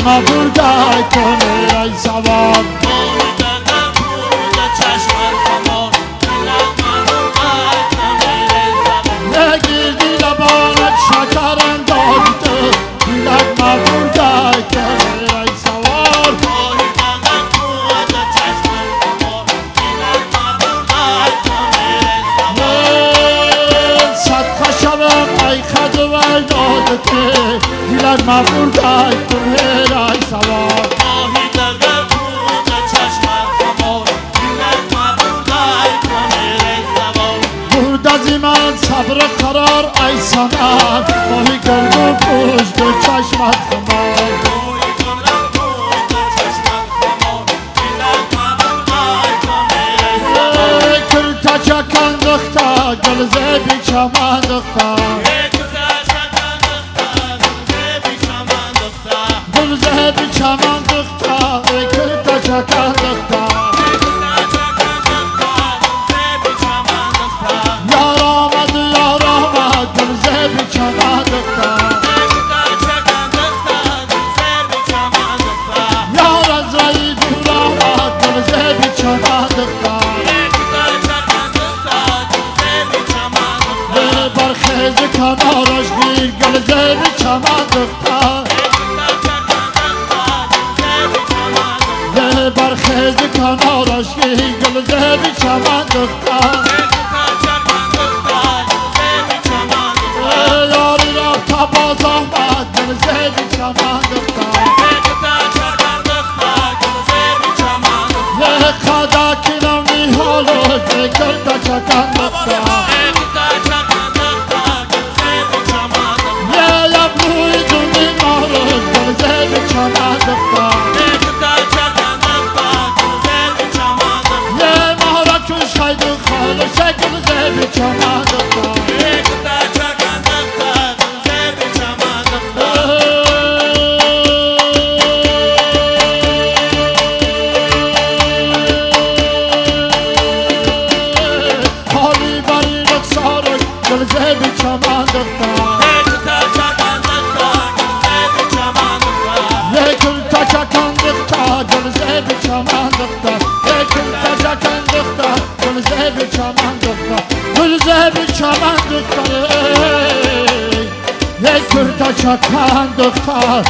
ما بردای کنه ای سوار نگیردی لبانت شکرم دادی تو دیلت ما بردای کنه ای سوار صدقه شوم ای خدوه دادته دیلت ما بردای کنه ای سوار دازی من صبر قرار ای سنم ماهی گرم پشت و چشمت خمار کرتا چکن دختا گلزه بی چمن دختا گلزه بی چمن دختا کرتا چکن دختا کنارش گیر گلزه بی چمن دختر برخیز کنارش گیر گلزه بی چمن دختر یاری رفت باز آمد گلزه بی چمن دختر خدا کنم نیحالو کرده چکن دختر یک کرتا چکن دختر